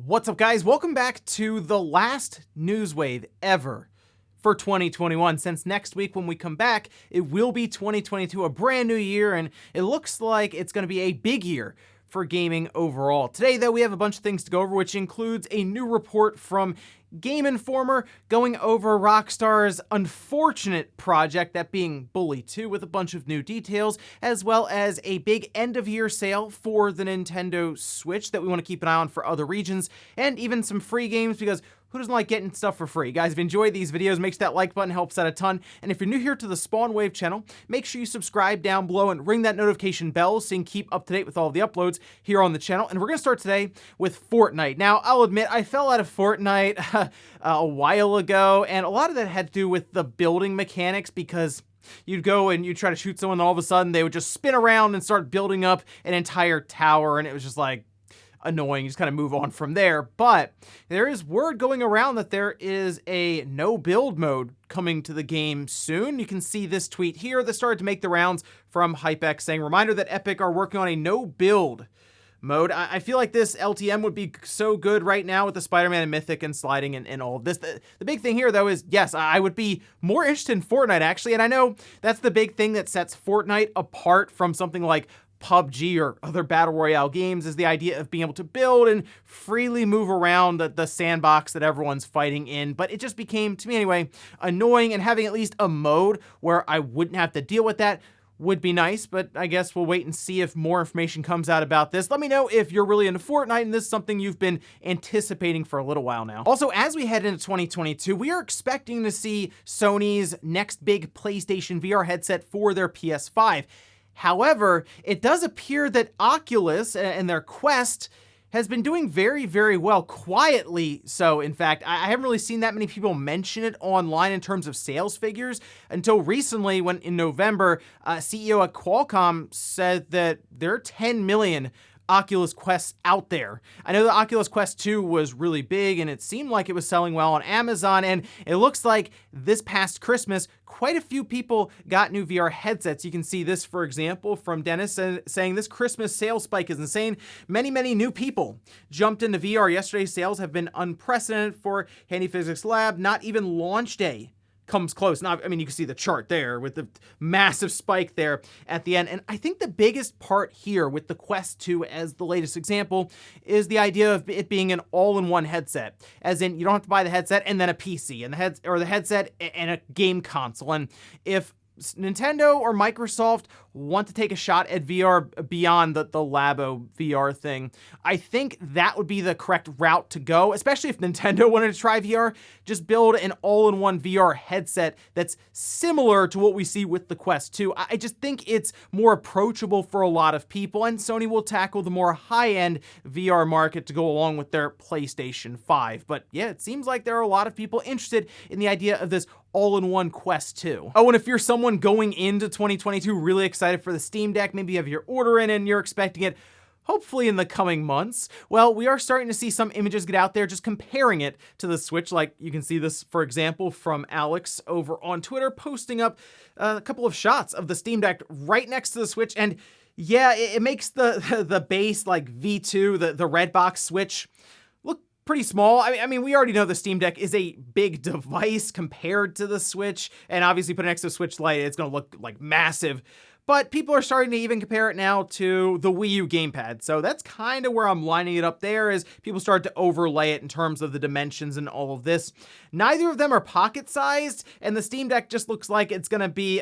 What's up, guys? Welcome back to the last news wave ever for 2021. Since next week when we come back, it will be 2022, a brand new year, and it looks like it's going to be a big year for gaming overall. Today, though, we have a bunch of things to go over, which includes a new report from Game Informer going over Rockstar's unfortunate project, that being Bully 2, with a bunch of new details, as well as a big end-of-year sale for the Nintendo Switch that we want to keep an eye on for other regions, and even some free games, because who doesn't like getting stuff for free? Guys, if you enjoyed these videos, make sure that like button helps out a ton. And if you're new here to the Spawn Wave channel, make sure you subscribe down below and ring that notification bell so you can keep up to date with all of the uploads here on the channel. And we're going to start today with Fortnite. Now, I'll admit, I fell out of Fortnite a while ago, and a lot of that had to do with the building mechanics, because you'd go and you'd try to shoot someone, and all of a sudden they would just spin around and start building up an entire tower, and it was just like annoying. You just kind of move on from there. But there is word going around that there is a no build mode coming to the game soon. You can see this tweet here that started to make the rounds from HypeX saying, reminder that Epic are working on a no build mode. I feel like this LTM would be so good right now with the Spider-Man and Mythic and sliding and all of this. The big thing here, though, is yes, I would be more interested in Fortnite, actually. And I know that's the big thing that sets Fortnite apart from something like PUBG or other battle royale games, is the idea of being able to build and freely move around the sandbox that everyone's fighting in. But it just became, to me anyway, annoying, and having at least a mode where I wouldn't have to deal with that would be nice. But I guess we'll wait and see if more information comes out about this. Let me know if you're really into Fortnite and this is something you've been anticipating for a little while now. Also, as we head into 2022, we are expecting to see Sony's next big PlayStation VR headset for their PS5. However, it does appear that Oculus and their Quest has been doing very, very well, quietly so. In fact, I haven't really seen that many people mention it online in terms of sales figures until recently, when in November, CEO at Qualcomm said that there are 10 million Oculus Quests out there. I know the Oculus Quest 2 was really big, and it seemed like it was selling well on Amazon, and it looks like this past Christmas, quite a few people got new VR headsets. You can see this, for example, from Dennis saying this Christmas sales spike is insane. Many, many new people jumped into VR. Yesterday's sales have been unprecedented for Handy Physics Lab. Not even launch day comes close. Now, I mean, you can see the chart there with the massive spike there at the end. And I think the biggest part here with the Quest 2 as the latest example is the idea of it being an all-in-one headset. As in, you don't have to buy the headset and then a PC and the headset and a game console. And if Nintendo or Microsoft want to take a shot at VR beyond the Labo VR thing, I think that would be the correct route to go, especially if Nintendo wanted to try VR. Just build an all-in-one VR headset that's similar to what we see with the Quest 2. I just think it's more approachable for a lot of people, and Sony will tackle the more high-end VR market to go along with their PlayStation 5. But yeah, it seems like there are a lot of people interested in the idea of this all-in-one Quest 2. Oh, and if you're someone going into 2022 really excited for the Steam Deck, maybe you have your order in and you're expecting it hopefully in the coming months, well, we are starting to see some images get out there just comparing it to the Switch. Like you can see this, for example, from Alex over on Twitter, posting up a couple of shots of the Steam Deck right next to the Switch. And yeah, it makes the base like V2, the red box Switch, look pretty small. I mean, we already know the Steam Deck is a big device compared to the Switch, and obviously put it next to the Switch Lite, it's going to look like massive. But people are starting to even compare it now to the Wii U gamepad. So that's kind of where I'm lining it up there, as people start to overlay it in terms of the dimensions and all of this. Neither of them are pocket-sized, and the Steam Deck just looks like it's going to be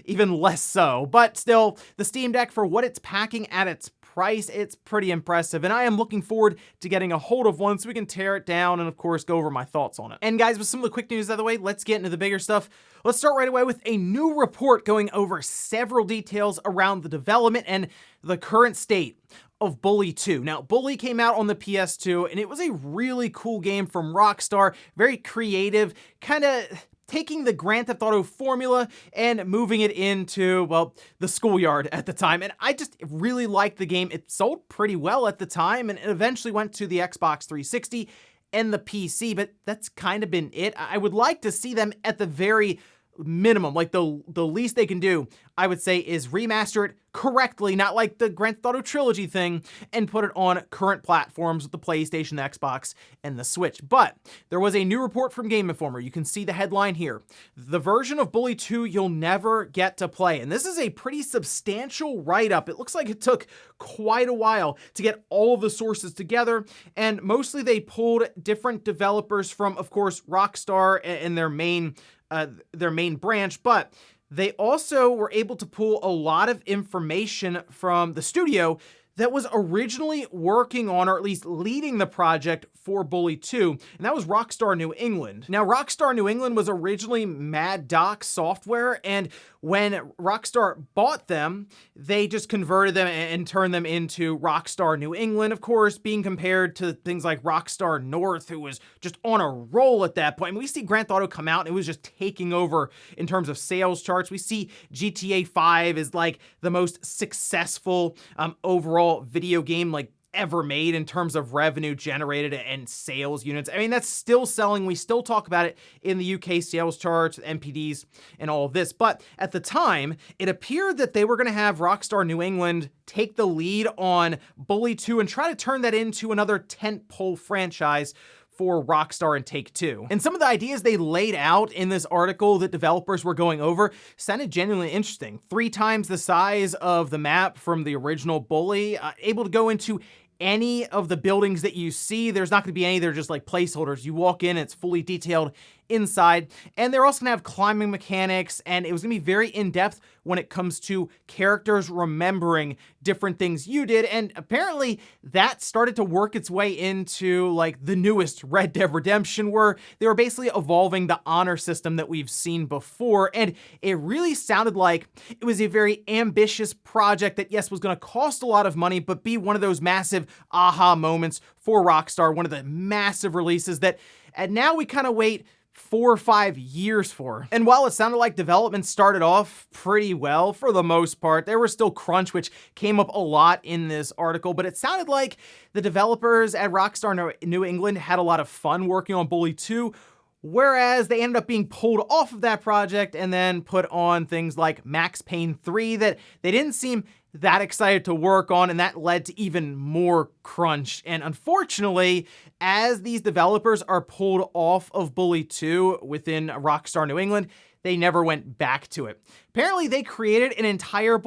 even less so. But still, the Steam Deck, for what it's packing at its price, it's pretty impressive, and I am looking forward to getting a hold of one so we can tear it down and, of course, go over my thoughts on it. And guys, with some of the quick news out of the way, let's get into the bigger stuff. Let's start right away with a new report going over several details around the development and the current state of Bully 2. Now, Bully came out on the PS2, and it was a really cool game from Rockstar, very creative, kind of taking the Grand Theft Auto formula and moving it into, well, the schoolyard at the time. And I just really liked the game. It sold pretty well at the time, and it eventually went to the Xbox 360 and the PC, but that's kind of been it. I would like to see them at the very minimum, like the least they can do, I would say, is remaster it correctly, not like the Grand Theft Auto Trilogy thing, and put it on current platforms with the PlayStation, the Xbox, and the Switch. But there was a new report from Game Informer. You can see the headline here. The version of Bully 2 you'll never get to play. And this is a pretty substantial write-up. It looks like it took quite a while to get all of the sources together, and mostly they pulled different developers from, of course, Rockstar and their main branch, but they also were able to pull a lot of information from the studio that was originally working on, or at least leading the project for Bully 2, and that was Rockstar New England. Now, Rockstar New England was originally Mad Doc Software, and when Rockstar bought them, they just converted them and turned them into Rockstar New England, of course, being compared to things like Rockstar North, who was just on a roll at that point. I mean, we see Grand Theft Auto come out, and it was just taking over in terms of sales charts. We see GTA 5 is like the most successful overall video game like ever made in terms of revenue generated and sales units. I mean, that's still selling. We still talk about it in the UK sales charts, NPDs, and all of this. But at the time, it appeared that they were going to have Rockstar New England take the lead on Bully 2 and try to turn that into another tentpole franchise for Rockstar and Take-Two. And some of the ideas they laid out in this article that developers were going over sounded genuinely interesting. 3 times the size of the map from the original Bully, able to go into any of the buildings that you see. There's not going to be any that are just like placeholders. You walk in, it's fully detailed inside, and they're also going to have climbing mechanics, and it was going to be very in-depth when it comes to characters remembering different things you did, and apparently that started to work its way into like the newest Red Dead Redemption, where they were basically evolving the honor system that we've seen before, and it really sounded like it was a very ambitious project that, yes, was going to cost a lot of money, but be one of those massive aha moments for Rockstar, one of the massive releases that, and now we kind of wait 4 or 5 years for. And while it sounded like development started off pretty well for the most part, there was still crunch, which came up a lot in this article, but it sounded like the developers at Rockstar New England had a lot of fun working on Bully 2, whereas they ended up being pulled off of that project and then put on things like Max Payne 3 that they didn't seem that excited to work on, and that led to even more crunch. And unfortunately, as these developers are pulled off of Bully 2 within Rockstar New England, they never went back to it. Apparently, they created an entire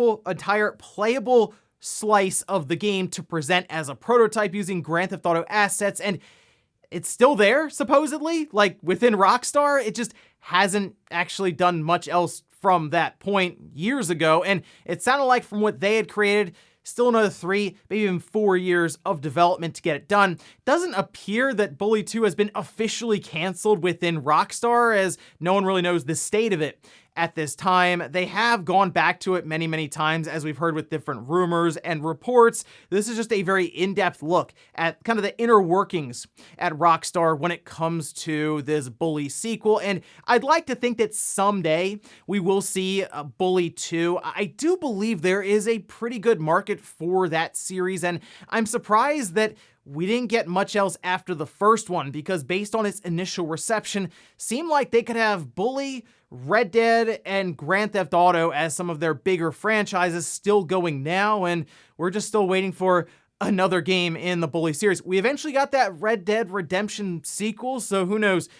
playable slice of the game to present as a prototype using Grand Theft Auto assets, and it's still there, supposedly, like within Rockstar. It just hasn't actually done much else from that point years ago, and it sounded like from what they had created, still another 3, maybe even 4 years of development to get it done. It doesn't appear that Bully 2 has been officially canceled within Rockstar, as no one really knows the state of it at this time. They have gone back to it many, many times, as we've heard with different rumors and reports. This is just a very in-depth look at kind of the inner workings at Rockstar when it comes to this Bully sequel, and I'd like to think that someday we will see a Bully 2. I do believe there is a pretty good market for that series, and I'm surprised that we didn't get much else after the first one, because based on its initial reception, seemed like they could have Bully, Red Dead, and Grand Theft Auto as some of their bigger franchises still going now, and we're just still waiting for another game in the Bully series. We eventually got that Red Dead Redemption sequel, so who knows?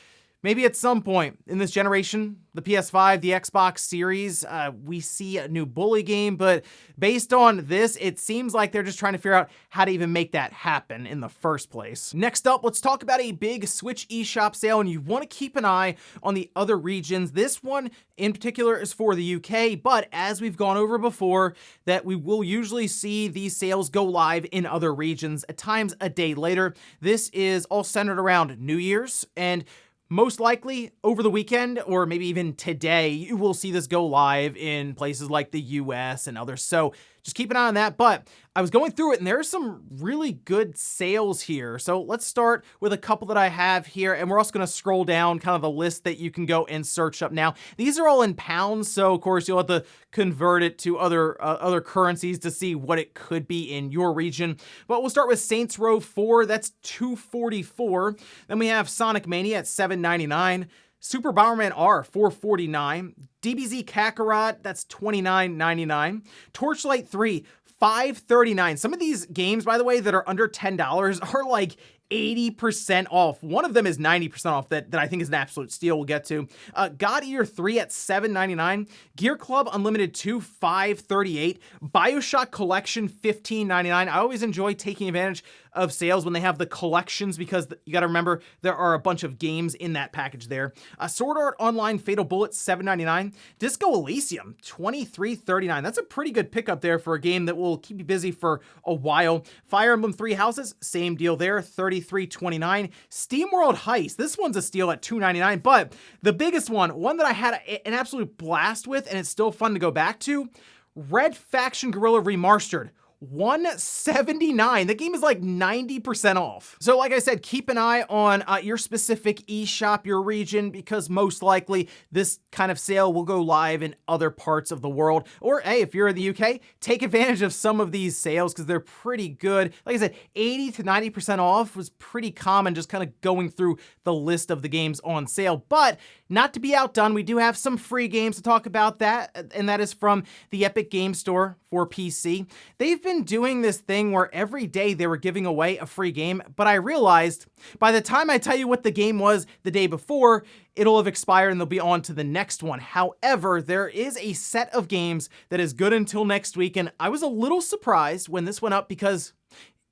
Maybe at some point in this generation, the PS5, the Xbox Series, we see a new Bully game, but based on this, it seems like they're just trying to figure out how to even make that happen in the first place. Next up, let's talk about a big Switch eShop sale, and you want to keep an eye on the other regions. This one in particular is for the UK, but as we've gone over before, that we will usually see these sales go live in other regions, at times a day later. This is all centered around New Year's, and most likely over the weekend, or maybe even today, you will see this go live in places like the US and others. So just keep an eye on that. But I was going through it, and there are some really good sales here. So let's start with a couple that I have here, and we're also going to scroll down kind of the list that you can go and search up now. These are all in pounds, so of course you'll have to convert it to other currencies to see what it could be in your region. But we'll start with Saints Row 4. That's $244. Then we have Sonic Mania at $799. Super Bomberman R, $449. DBZ Kakarot, that's $29.99. Torchlight 3, $539. Some of these games, by the way, that are under $10 are like 80% off. One of them is 90% off that I think is an absolute steal we'll get to. God Eater 3 at $7.99. Gear Club Unlimited 2, $5.38. BioShock Collection, $15.99. I always enjoy taking advantage of sales when they have the collections because you got to remember there are a bunch of games in that package there. Sword Art Online Fatal Bullet, $7.99. Disco Elysium, $23.39. That's a pretty good pickup there for a game that will keep you busy for a while. Fire Emblem Three Houses, same deal there, $33.29. SteamWorld Heist, this one's a steal at $2.99, but the biggest one that I had an absolute blast with, and it's still fun to go back to, Red Faction Guerrilla Remastered. $179. The game is like 90% off. So like I said, keep an eye on your specific eShop, your region, because most likely this kind of sale will go live in other parts of the world. Or hey, if you're in the UK, take advantage of some of these sales because they're pretty good. Like I said, 80 to 90% off was pretty common, just kind of going through the list of the games on sale. But not to be outdone, we do have some free games to talk about that, and that is from the Epic Game Store for PC. They've been doing this thing where every day they were giving away a free game, but I realized by the time I tell you what the game was the day before, it'll have expired and they'll be on to the next one. However, there is a set of games that is good until next week, and I was a little surprised when this went up because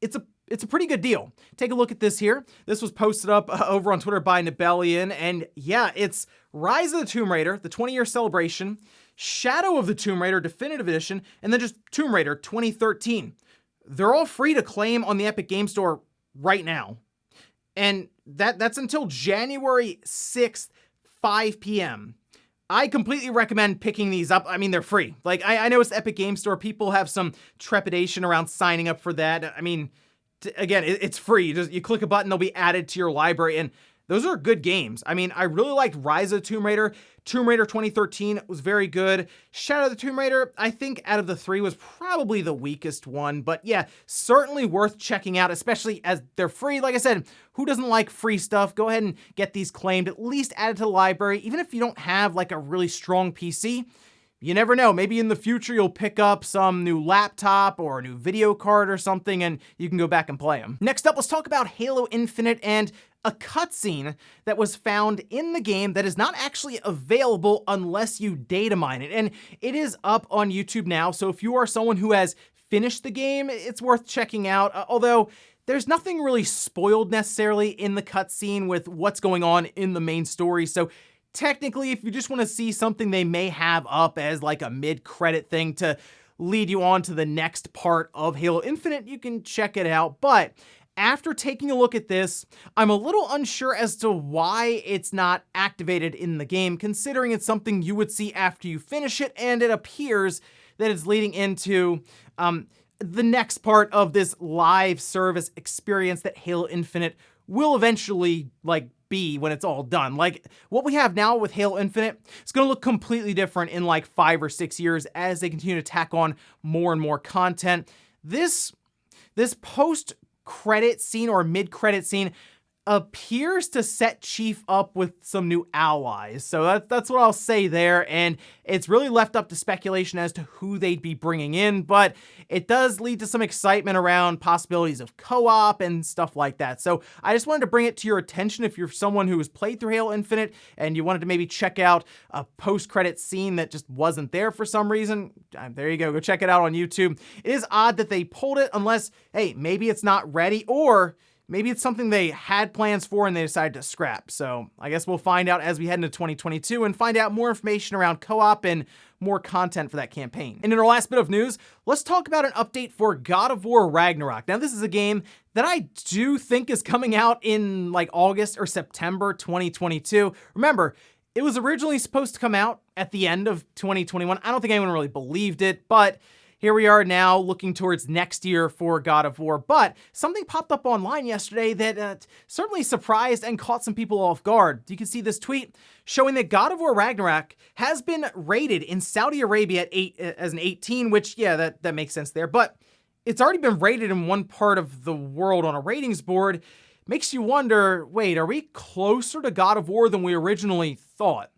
it's a pretty good deal. Take a look at this here. This was posted up over on Twitter by Nibelian, and yeah, it's Rise of the Tomb Raider, the 20-year celebration, Shadow of the Tomb Raider Definitive Edition, and then just Tomb Raider 2013. They're all free to claim on the Epic Game Store right now. And that's until January 6th, 5 p.m. I completely recommend picking these up. I mean, they're free. Like, I know it's the Epic Game Store. People have some trepidation around signing up for that. I mean, again, it's free. You click a button, they'll be added to your library, and those are good games. I mean, I really liked Rise of the Tomb Raider. Tomb Raider 2013 was very good. Shadow of the Tomb Raider, I think out of the three was probably the weakest one. But yeah, certainly worth checking out, especially as they're free. Like I said, who doesn't like free stuff? Go ahead and get these claimed, at least added to the library. Even if you don't have like a really strong PC, you never know. Maybe in the future you'll pick up some new laptop or a new video card or something and you can go back and play them. Next up, let's talk about Halo Infinite and a cutscene that was found in the game that is not actually available unless you data mine it. And it is up on YouTube now, so if you are someone who has finished the game, it's worth checking out. Although there's nothing really spoiled necessarily in the cutscene with what's going on in the main story. So technically, if you just want to see something they may have up as like a mid-credit thing to lead you on to the next part of Halo Infinite, you can check it out. But after taking a look at this, I'm a little unsure as to why it's not activated in the game, considering it's something you would see after you finish it, and it appears that it's leading into the next part of this live service experience that Halo Infinite will eventually be when it's all done. Like what we have now with Halo Infinite, it's going to look completely different in like 5 or 6 years as they continue to tack on more and more content. This post-credit scene or mid-credit scene appears to set Chief up with some new allies. So that's what I'll say there, and it's really left up to speculation as to who they'd be bringing in, but it does lead to some excitement around possibilities of co-op and stuff like that. So I just wanted to bring it to your attention if you're someone who has played through Halo Infinite and you wanted to maybe check out a post-credit scene that just wasn't there for some reason. There you go check it out on YouTube. It is odd that they pulled it unless, hey, maybe it's not ready, or maybe it's something they had plans for and they decided to scrap. So I guess we'll find out as we head into 2022 and find out more information around co-op and more content for that campaign. And in our last bit of news, let's talk about an update for God of War Ragnarok. Now, this is a game that I do think is coming out in like August or September 2022. Remember, it was originally supposed to come out at the end of 2021. I don't think anyone really believed it, but here we are now looking towards next year for God of War, but something popped up online yesterday that certainly surprised and caught some people off guard. You can see this tweet showing that God of War Ragnarok has been rated in Saudi Arabia as an 18, which, yeah, that makes sense there, but it's already been rated in one part of the world on a ratings board, makes you wonder, wait, are we closer to God of War than we originally thought?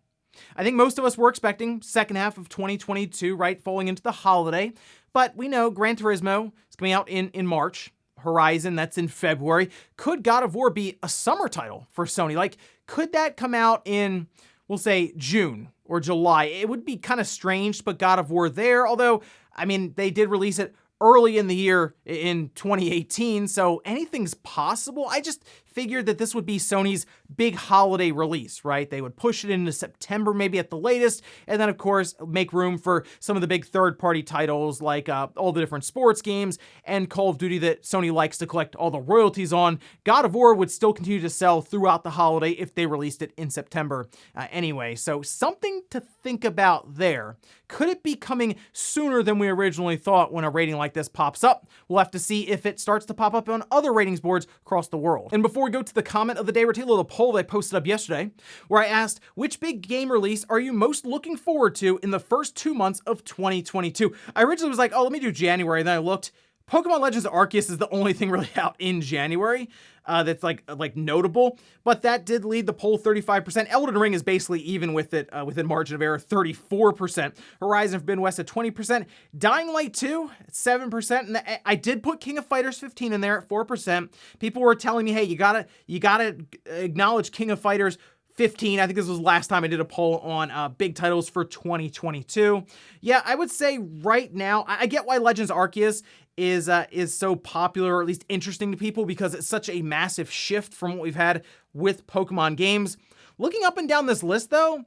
I think most of us were expecting second half of 2022, right, falling into the holiday, but we know Gran Turismo is coming out in March. Horizon, that's in February. Could God of War be a summer title for Sony? Like, could that come out in, we'll say, June or July? It would be kind of strange to put God of War there, although, I mean, they did release it early in the year in 2018, so anything's possible. I just figured that this would be Sony's big holiday release, right? They would push it into September, maybe at the latest, and then, of course, make room for some of the big third-party titles like all the different sports games and Call of Duty that Sony likes to collect all the royalties on. God of War would still continue to sell throughout the holiday if they released it in September anyway, so something to think about there. Could it be coming sooner than we originally thought when a rating like this pops up? We'll have to see if it starts to pop up on other ratings boards across the world. And before we go to the comment of the day, we're taking a little poll that I posted up yesterday where I asked, which big game release are you most looking forward to in the first 2 months of 2022? I originally was like, oh, let me do January. And then I looked. Pokemon Legends Arceus is the only thing really out in January that's like notable, but that did lead the poll 35%. Elden Ring is basically even with it within margin of error, 34%. Horizon Forbidden West at 20%. Dying Light 2 at 7%. And I did put King of Fighters 15 in there at 4%. People were telling me, hey, you gotta acknowledge King of Fighters 15. I think this was the last time I did a poll on big titles for 2022. Yeah, I would say right now, I get why Legends Arceus is so popular, or at least interesting to people, because it's such a massive shift from what we've had with Pokemon games. Looking up and down this list, though,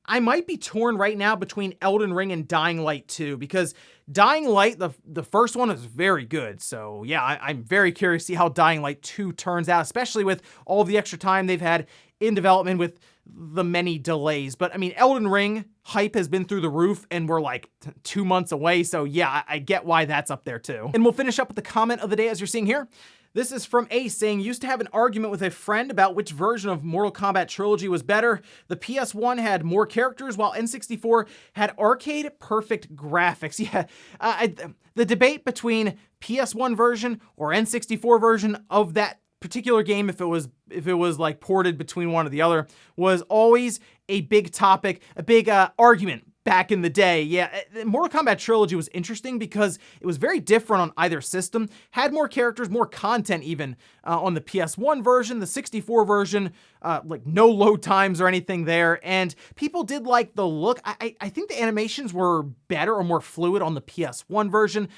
I might be torn right now between Elden Ring and Dying Light 2, because Dying Light, the first one, is very good. So yeah, I'm very curious to see how Dying Light 2 turns out, especially with all the extra time they've had in development with the many delays. But I mean, Elden Ring hype has been through the roof, and we're like 2 months away. So yeah, I get why that's up there too. And we'll finish up with the comment of the day as you're seeing here. This is from Ace saying, used to have an argument with a friend about which version of Mortal Kombat Trilogy was better. The PS1 had more characters, while N64 had arcade perfect graphics. Yeah, the debate between PS1 version or N64 version of that particular game, if it was like ported between one or the other, was always a big topic, a big argument back in the day. Yeah, Mortal Kombat Trilogy was interesting because it was very different on either system, had more characters, more content even on the PS1 version, the 64 version, like no load times or anything there, and people did like the look. I think the animations were better or more fluid on the PS1 version.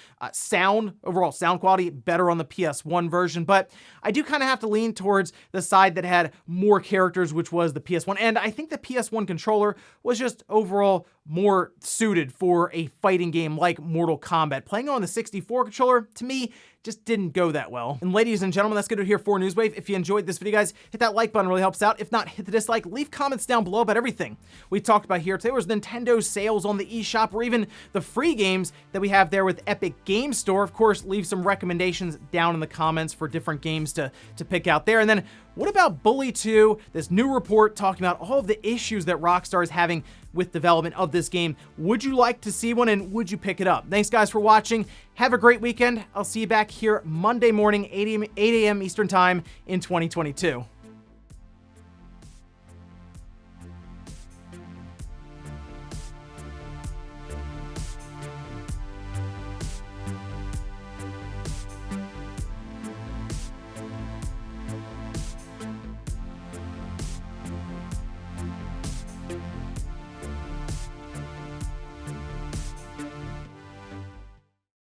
Overall sound quality better on the PS1 version, but I do kind of have to lean towards the side that had more characters, which was the PS1, and I think the PS1 controller was just overall more suited for a fighting game like Mortal Kombat. Playing on the 64 controller, to me, just didn't go that well. And ladies and gentlemen, that's good to hear for Newswave. If you enjoyed this video, guys, hit that like button, really helps out. If not, hit the dislike. Leave comments down below about everything we talked about here. Today was Nintendo's sales on the eShop, or even the free games that we have there with Epic Game Store. Of course, leave some recommendations down in the comments for different games to pick out there. And then what about Bully 2, this new report talking about all of the issues that Rockstar is having with development of this game? Would you like to see one, and would you pick it up? Thanks guys for watching. Have a great weekend. I'll see you back here Monday morning, 8 a.m. Eastern time in 2022.